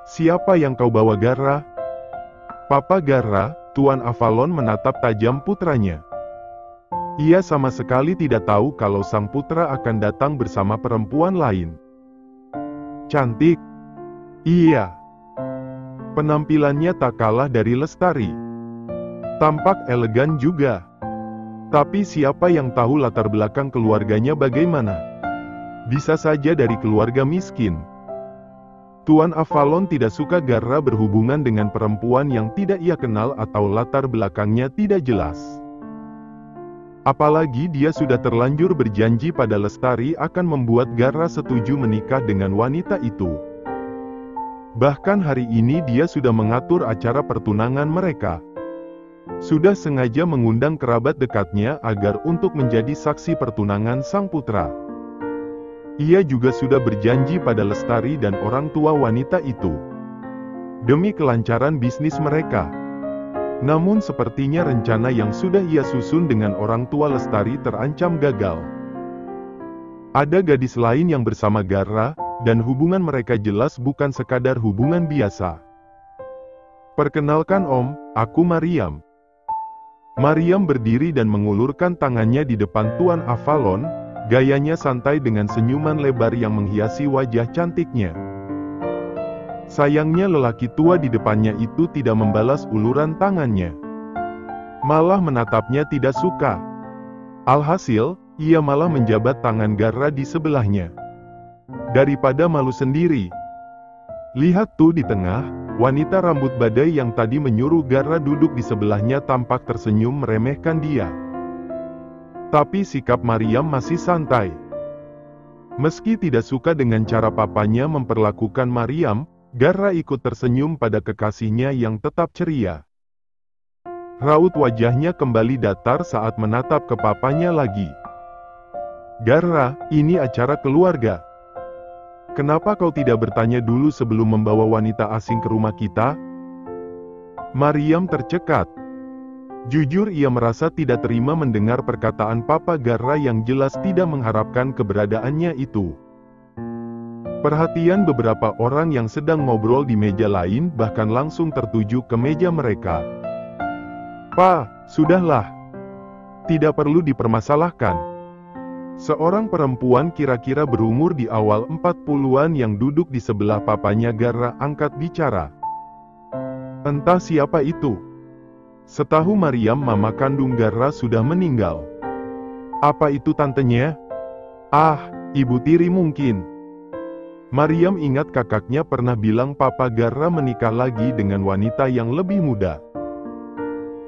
Siapa yang kau bawa, Garra? Papa Garra, Tuan Avalon menatap tajam putranya. Ia sama sekali tidak tahu kalau sang putra akan datang bersama perempuan lain. Cantik. Iya. Penampilannya tak kalah dari Lestari. Tampak elegan juga. Tapi siapa yang tahu latar belakang keluarganya bagaimana? Bisa saja dari keluarga miskin. Tuan Avalon tidak suka Garra berhubungan dengan perempuan yang tidak ia kenal atau latar belakangnya tidak jelas. Apalagi dia sudah terlanjur berjanji pada Lestari akan membuat Garra setuju menikah dengan wanita itu. Bahkan hari ini dia sudah mengatur acara pertunangan mereka. Sudah sengaja mengundang kerabat dekatnya agar untuk menjadi saksi pertunangan sang putra. Ia juga sudah berjanji pada Lestari dan orang tua wanita itu. Demi kelancaran bisnis mereka. Namun sepertinya rencana yang sudah ia susun dengan orang tua Lestari terancam gagal. Ada gadis lain yang bersama Garra, dan hubungan mereka jelas bukan sekadar hubungan biasa. Perkenalkan Om, aku Mariam. Mariam berdiri dan mengulurkan tangannya di depan Tuan Avalon, gayanya santai dengan senyuman lebar yang menghiasi wajah cantiknya. Sayangnya lelaki tua di depannya itu tidak membalas uluran tangannya. Malah menatapnya tidak suka. Alhasil, ia malah menjabat tangan Garra di sebelahnya. Daripada malu sendiri. Lihat tuh di tengah, wanita rambut badai yang tadi menyuruh Garra duduk di sebelahnya tampak tersenyum meremehkan dia. Tapi sikap Mariam masih santai. Meski tidak suka dengan cara papanya memperlakukan Mariam, Garra ikut tersenyum pada kekasihnya yang tetap ceria. Raut wajahnya kembali datar saat menatap ke papanya lagi. Garra, ini acara keluarga. Kenapa kau tidak bertanya dulu sebelum membawa wanita asing ke rumah kita? Mariam tercekat. Jujur ia merasa tidak terima mendengar perkataan Papa Garra yang jelas tidak mengharapkan keberadaannya itu. Perhatian beberapa orang yang sedang ngobrol di meja lain bahkan langsung tertuju ke meja mereka. "Pa, sudahlah. Tidak perlu dipermasalahkan." Seorang perempuan kira-kira berumur di awal 40-an yang duduk di sebelah papanya Garra angkat bicara. Entah siapa itu. Setahu Mariam, mama kandung Garra sudah meninggal. Apa itu tantenya? Ah, ibu tiri mungkin. Mariam ingat kakaknya pernah bilang Papa Garra menikah lagi dengan wanita yang lebih muda.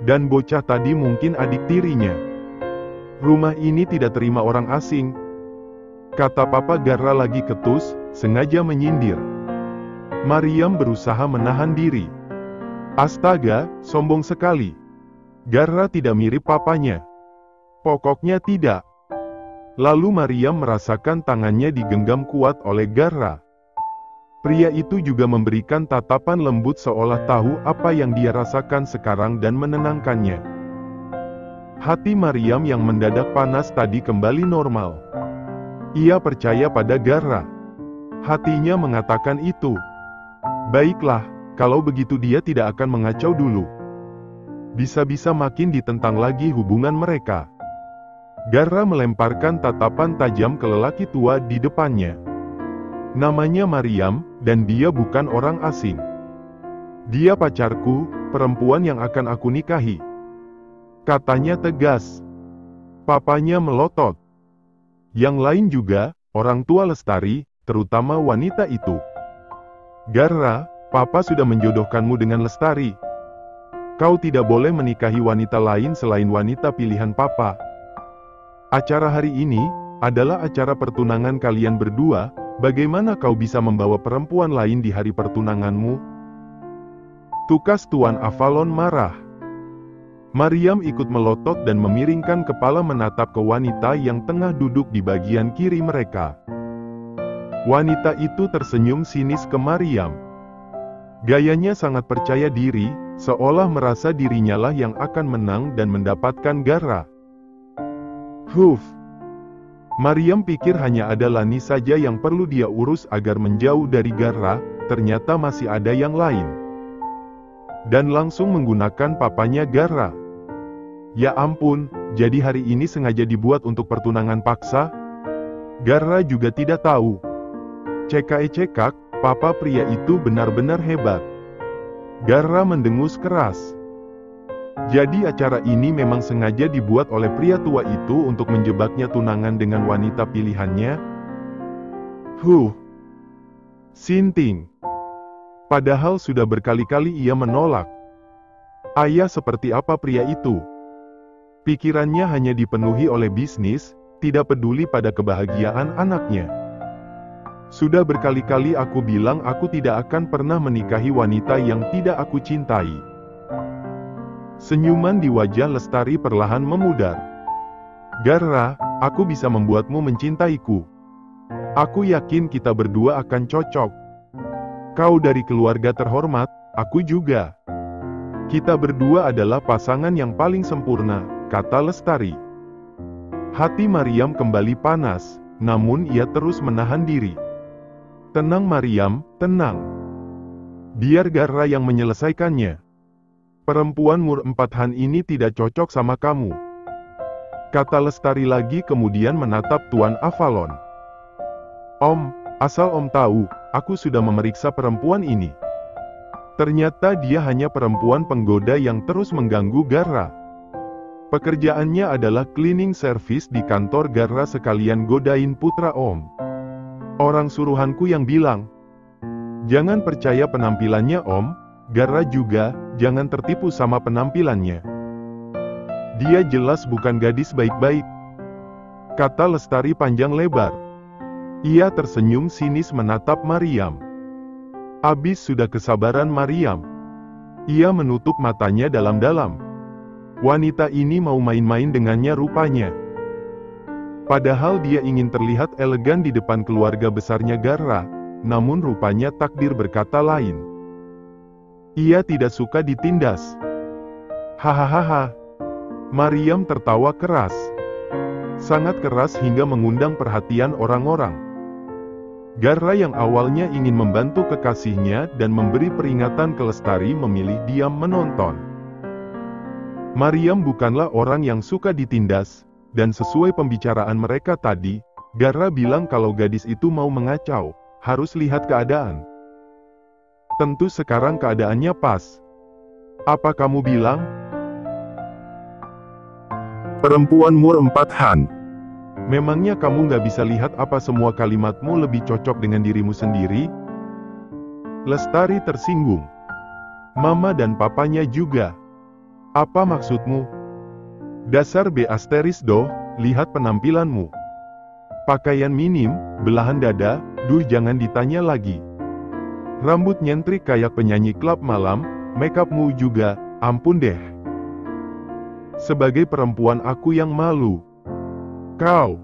Dan bocah tadi mungkin adik tirinya. Rumah ini tidak terima orang asing. Kata Papa Garra lagi ketus, sengaja menyindir. Mariam berusaha menahan diri. Astaga, sombong sekali. Garra tidak mirip papanya. Pokoknya tidak. Lalu Mariam merasakan tangannya digenggam kuat oleh Garra. Pria itu juga memberikan tatapan lembut seolah tahu apa yang dia rasakan sekarang dan menenangkannya. Hati Mariam yang mendadak panas tadi kembali normal. Ia percaya pada Garra. Hatinya mengatakan itu. Baiklah, kalau begitu dia tidak akan mengacau dulu. Bisa-bisa makin ditentang lagi hubungan mereka. Garra melemparkan tatapan tajam ke lelaki tua di depannya. Namanya Mariam, dan dia bukan orang asing. Dia pacarku, perempuan yang akan aku nikahi. Katanya tegas. Papanya melotot. Yang lain juga, orang tua Lestari, terutama wanita itu. Garra, papa sudah menjodohkanmu dengan Lestari. Kau tidak boleh menikahi wanita lain selain wanita pilihan papa. Acara hari ini adalah acara pertunangan kalian berdua. Bagaimana kau bisa membawa perempuan lain di hari pertunanganmu? Tukas Tuan Avalon marah. Mariam ikut melotot dan memiringkan kepala menatap ke wanita yang tengah duduk di bagian kiri mereka. Wanita itu tersenyum sinis ke Mariam. Gayanya sangat percaya diri, seolah merasa dirinya lah yang akan menang dan mendapatkan Garra. Mariam pikir hanya ada Lani saja yang perlu dia urus agar menjauh dari Garra, ternyata masih ada yang lain. Dan langsung menggunakan papanya Garra. Ya ampun, jadi hari ini sengaja dibuat untuk pertunangan paksa? Garra juga tidak tahu. Cekak, papa pria itu benar-benar hebat. Garra mendengus keras. Jadi acara ini memang sengaja dibuat oleh pria tua itu untuk menjebaknya tunangan dengan wanita pilihannya? Sinting. Padahal sudah berkali-kali ia menolak. Ayah seperti apa pria itu? Pikirannya hanya dipenuhi oleh bisnis, tidak peduli pada kebahagiaan anaknya. Sudah berkali-kali aku bilang aku tidak akan pernah menikahi wanita yang tidak aku cintai. Senyuman di wajah Lestari perlahan memudar. Garra, aku bisa membuatmu mencintaiku. Aku yakin kita berdua akan cocok. Kau dari keluarga terhormat, aku juga. Kita berdua adalah pasangan yang paling sempurna, kata Lestari. Hati Mariam kembali panas, namun ia terus menahan diri. Tenang Mariam, tenang. Biar Garra yang menyelesaikannya. Perempuan Mur 4 Han ini tidak cocok sama kamu, kata Lestari lagi kemudian menatap Tuan Avalon. Om, asal Om tahu, aku sudah memeriksa perempuan ini. Ternyata dia hanya perempuan penggoda yang terus mengganggu Garra. Pekerjaannya adalah cleaning service di kantor Garra sekalian godain putra Om. Orang suruhanku yang bilang, jangan percaya penampilannya Om, Garra juga, jangan tertipu sama penampilannya. Dia jelas bukan gadis baik-baik, kata Lestari panjang lebar. Ia tersenyum sinis menatap Mariam. Habis sudah kesabaran Mariam. Ia menutup matanya dalam-dalam. Wanita ini mau main-main dengannya rupanya. Padahal dia ingin terlihat elegan di depan keluarga besarnya Garra, namun rupanya takdir berkata lain. Ia tidak suka ditindas. Hahaha. Mariam tertawa keras. Sangat keras hingga mengundang perhatian orang-orang. Garra yang awalnya ingin membantu kekasihnya dan memberi peringatan ke Lestari memilih diam menonton. Mariam bukanlah orang yang suka ditindas, dan sesuai pembicaraan mereka tadi, Garra bilang kalau gadis itu mau mengacau, harus lihat keadaan. Tentu sekarang keadaannya pas. Apa kamu bilang? Perempuan Mur 4 Han. Memangnya kamu nggak bisa lihat apa semua kalimatmu lebih cocok dengan dirimu sendiri? Lestari tersinggung. Mama dan papanya juga. Apa maksudmu? Dasar B*, lihat penampilanmu. Pakaian minim, belahan dada, jangan ditanya lagi. Rambut nyentrik kayak penyanyi klub malam, makeupmu juga, ampun deh. Sebagai perempuan aku yang malu. Kau,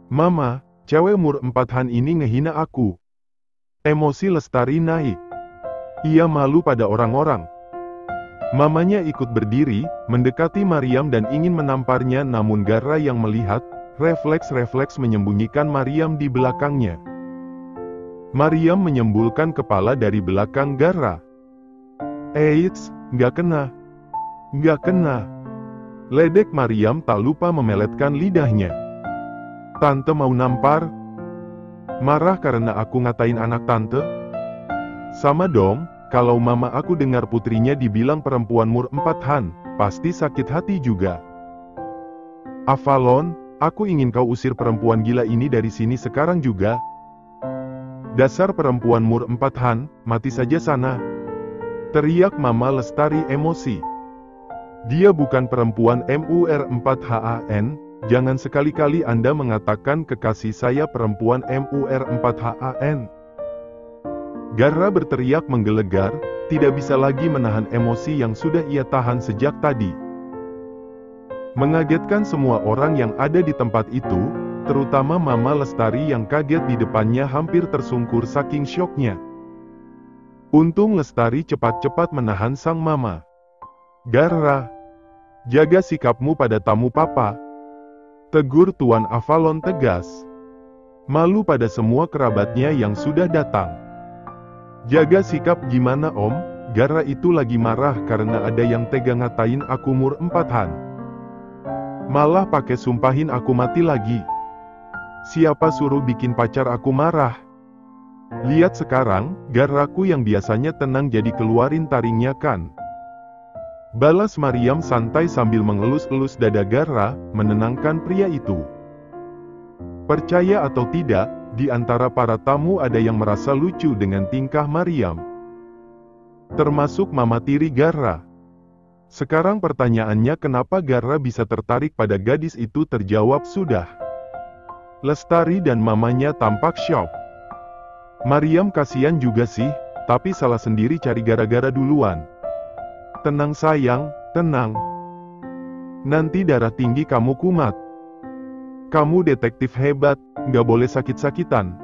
Mama, cewek Mur 4 Han ini ngehina aku. Emosi Lestari naik. Ia malu pada orang-orang. Mamanya ikut berdiri, mendekati Mariam dan ingin menamparnya namun Garra yang melihat, refleks-refleks menyembunyikan Mariam di belakangnya. Mariam menyembulkan kepala dari belakang Garra. Eits, nggak kena. Nggak kena. Ledek Mariam tak lupa memeletkan lidahnya. Tante mau nampar? Marah karena aku ngatain anak tante? Sama dong, kalau mama aku dengar putrinya dibilang perempuan Mur 4 Han, pasti sakit hati juga. Avalon, aku ingin kau usir perempuan gila ini dari sini sekarang juga. Dasar perempuan Mur 4 Han, mati saja sana. Teriak Mama Lestari emosi. Dia bukan perempuan Mur 4 HAN, jangan sekali-kali Anda mengatakan kekasih saya perempuan Mur 4 HAN. Garra berteriak menggelegar, tidak bisa lagi menahan emosi yang sudah ia tahan sejak tadi. Mengagetkan semua orang yang ada di tempat itu, terutama Mama Lestari yang kaget di depannya hampir tersungkur saking syoknya. Untung Lestari cepat-cepat menahan sang mama. Garra, jaga sikapmu pada tamu papa. Tegur Tuan Avalon tegas. Malu pada semua kerabatnya yang sudah datang. Jaga sikap gimana om? Gara itu lagi marah karena ada yang tega ngatain aku umur 4-an. Malah pakai sumpahin aku mati lagi. Siapa suruh bikin pacar aku marah? Lihat sekarang, Garaku yang biasanya tenang jadi keluarin taringnya kan? Balas Mariam santai sambil mengelus-elus dada Gara, menenangkan pria itu. Percaya atau tidak, di antara para tamu ada yang merasa lucu dengan tingkah Mariam. Termasuk mama tiri Gara. Sekarang pertanyaannya kenapa Gara bisa tertarik pada gadis itu terjawab sudah. Lestari dan mamanya tampak syok. Mariam kasihan juga sih, tapi salah sendiri cari gara-gara duluan. Tenang sayang, tenang. Nanti darah tinggi kamu kumat. Kamu detektif hebat, nggak boleh sakit-sakitan.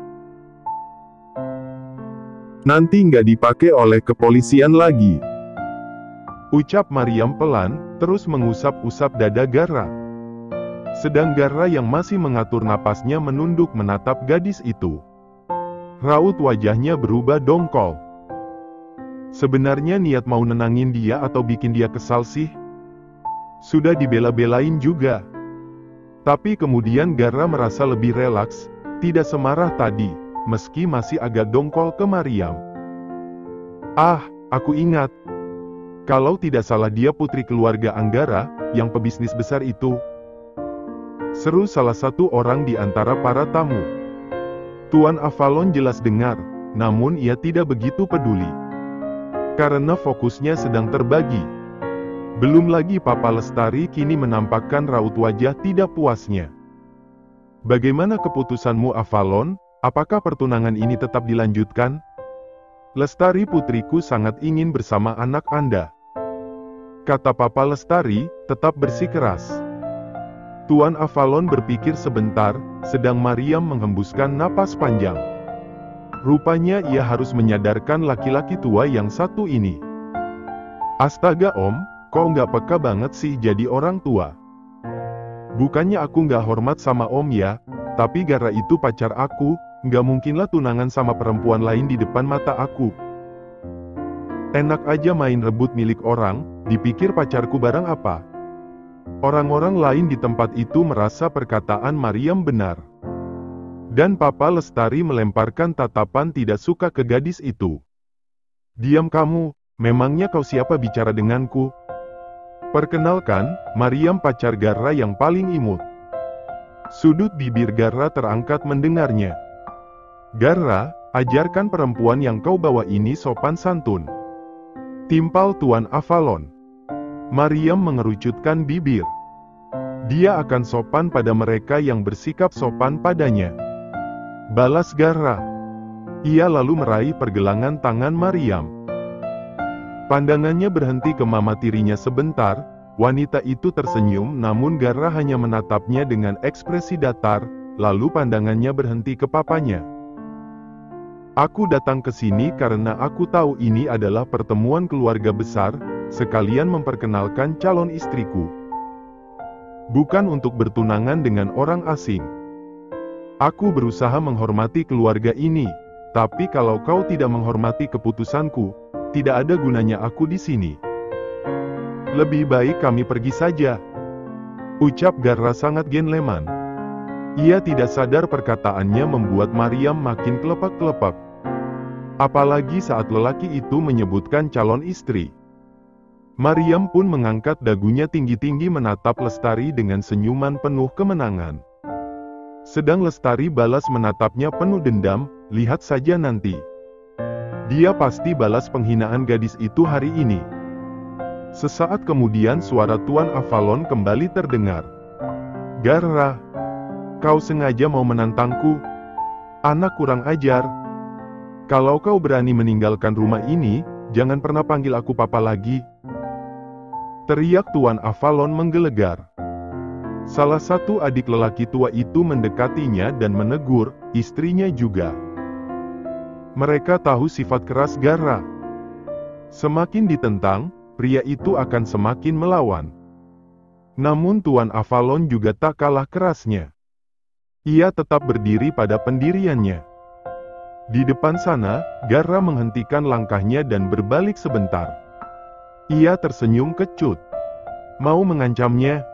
Nanti nggak dipakai oleh kepolisian lagi. Ucap Mariam pelan, terus mengusap-usap dada Gara. Sedang Gara yang masih mengatur napasnya menunduk menatap gadis itu. Raut wajahnya berubah dongkol. Sebenarnya niat mau nenangin dia atau bikin dia kesal sih? Sudah dibela-belain juga. Tapi kemudian Gara merasa lebih relaks, tidak semarah tadi, meski masih agak dongkol ke Mariam. Ah, aku ingat. Kalau tidak salah dia putri keluarga Anggara, yang pebisnis besar itu. Seru salah satu orang di antara para tamu. Tuan Avalon jelas dengar, namun ia tidak begitu peduli. Karena fokusnya sedang terbagi. Belum lagi Papa Lestari kini menampakkan raut wajah tidak puasnya. Bagaimana keputusanmu Avalon? Apakah pertunangan ini tetap dilanjutkan? Lestari putriku sangat ingin bersama anak Anda. Kata Papa Lestari, tetap bersikeras. Tuan Avalon berpikir sebentar, sedang Mariam menghembuskan napas panjang. Rupanya ia harus menyadarkan laki-laki tua yang satu ini. Astaga om, kok nggak peka banget sih jadi orang tua? Bukannya aku nggak hormat sama om ya, tapi Gara itu pacar aku, nggak mungkinlah tunangan sama perempuan lain di depan mata aku. Enak aja main rebut milik orang, dipikir pacarku barang apa? Orang-orang lain di tempat itu merasa perkataan Mariam benar. Dan Papa Lestari melemparkan tatapan tidak suka ke gadis itu. Diam kamu, memangnya kau siapa bicara denganku? Perkenalkan, Mariam pacar Gara yang paling imut. Sudut bibir Gara terangkat mendengarnya. Gara, ajarkan perempuan yang kau bawa ini sopan santun. Timpal Tuan Avalon. Mariam mengerucutkan bibir. Dia akan sopan pada mereka yang bersikap sopan padanya. Balas Gara. Ia lalu meraih pergelangan tangan Mariam. Pandangannya berhenti ke mama tirinya sebentar, wanita itu tersenyum namun Gara hanya menatapnya dengan ekspresi datar, lalu pandangannya berhenti ke papanya. Aku datang ke sini karena aku tahu ini adalah pertemuan keluarga besar, sekalian memperkenalkan calon istriku. Bukan untuk bertunangan dengan orang asing. Aku berusaha menghormati keluarga ini, tapi kalau kau tidak menghormati keputusanku, tidak ada gunanya aku di sini. Lebih baik kami pergi saja. Ucap Gara sangat gentleman. Ia tidak sadar perkataannya membuat Mariam makin kelepak-kelepak. Apalagi saat lelaki itu menyebutkan calon istri. Mariam pun mengangkat dagunya tinggi-tinggi menatap Lestari dengan senyuman penuh kemenangan. Sedang Lestari balas menatapnya penuh dendam, lihat saja nanti. Dia pasti balas penghinaan gadis itu hari ini. Sesaat kemudian suara Tuan Avalon kembali terdengar. Gara, kau sengaja mau menantangku? Anak kurang ajar. Kalau kau berani meninggalkan rumah ini, jangan pernah panggil aku papa lagi. Teriak Tuan Avalon menggelegar. Salah satu adik lelaki tua itu mendekatinya dan menegur, istrinya juga. Mereka tahu sifat keras Gara. Semakin ditentang, pria itu akan semakin melawan. Namun Tuan Avalon juga tak kalah kerasnya. Ia tetap berdiri pada pendiriannya. Di depan sana, Garra menghentikan langkahnya dan berbalik sebentar. Ia tersenyum kecut. Mau mengancamnya?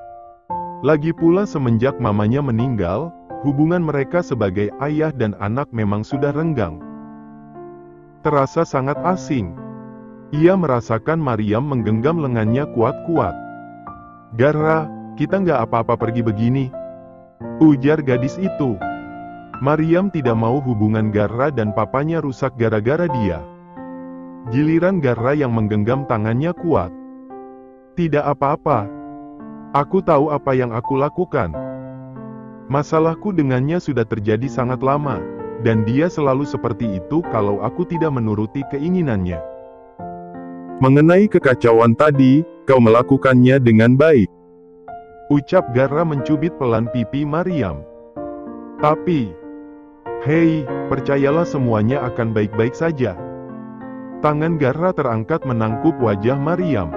Lagi pula semenjak mamanya meninggal, hubungan mereka sebagai ayah dan anak memang sudah renggang. Terasa sangat asing. Ia merasakan Maryam menggenggam lengannya kuat-kuat. "Garra, kita nggak apa-apa pergi begini," ujar gadis itu. Maryam tidak mau hubungan Garra dan papanya rusak gara-gara dia. Giliran Garra yang menggenggam tangannya kuat. "Tidak apa-apa. Aku tahu apa yang aku lakukan. Masalahku dengannya sudah terjadi sangat lama, dan dia selalu seperti itu kalau aku tidak menuruti keinginannya. Mengenai kekacauan tadi, kau melakukannya dengan baik," ucap Garra mencubit pelan pipi Maryam. "Tapi, hei, percayalah semuanya akan baik-baik saja." Tangan Garra terangkat menangkup wajah Maryam.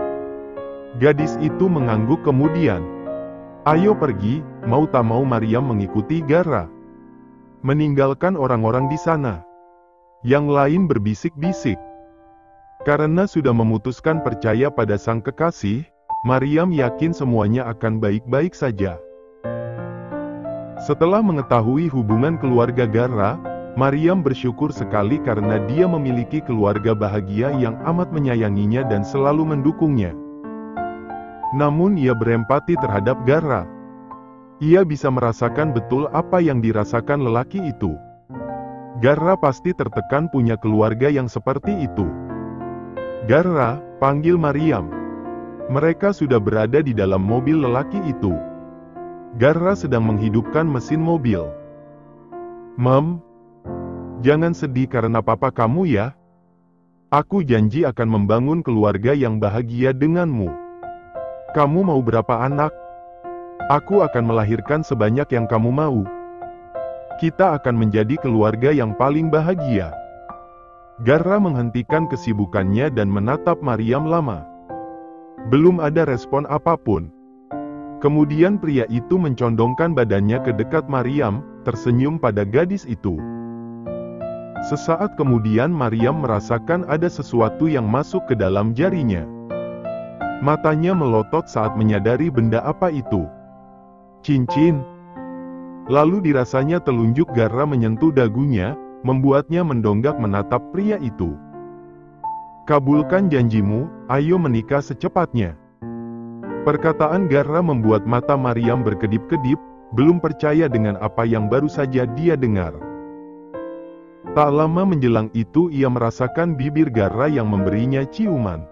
Gadis itu mengangguk kemudian. "Ayo pergi," mau tak mau Maryam mengikuti Garra. Meninggalkan orang-orang di sana. Yang lain berbisik-bisik. Karena sudah memutuskan percaya pada sang kekasih, Maryam yakin semuanya akan baik-baik saja. Setelah mengetahui hubungan keluarga Garra, Maryam bersyukur sekali karena dia memiliki keluarga bahagia yang amat menyayanginya dan selalu mendukungnya. Namun ia berempati terhadap Garra. Ia bisa merasakan betul apa yang dirasakan lelaki itu. Garra pasti tertekan punya keluarga yang seperti itu. "Garra," panggil Maryam. Mereka sudah berada di dalam mobil lelaki itu. Garra sedang menghidupkan mesin mobil. "Mom, jangan sedih karena papa kamu ya. Aku janji akan membangun keluarga yang bahagia denganmu. Kamu mau berapa anak? Aku akan melahirkan sebanyak yang kamu mau. Kita akan menjadi keluarga yang paling bahagia." Garra menghentikan kesibukannya dan menatap Maryam lama. Belum ada respon apapun. Kemudian pria itu mencondongkan badannya ke dekat Maryam, tersenyum pada gadis itu. Sesaat kemudian Maryam merasakan ada sesuatu yang masuk ke dalam jarinya. Matanya melotot saat menyadari benda apa itu. Cincin. Lalu dirasanya telunjuk Garra menyentuh dagunya, membuatnya mendonggak menatap pria itu. "Kabulkan janjimu, ayo menikah secepatnya." Perkataan Garra membuat mata Maryam berkedip-kedip, belum percaya dengan apa yang baru saja dia dengar. Tak lama menjelang itu ia merasakan bibir Garra yang memberinya ciuman.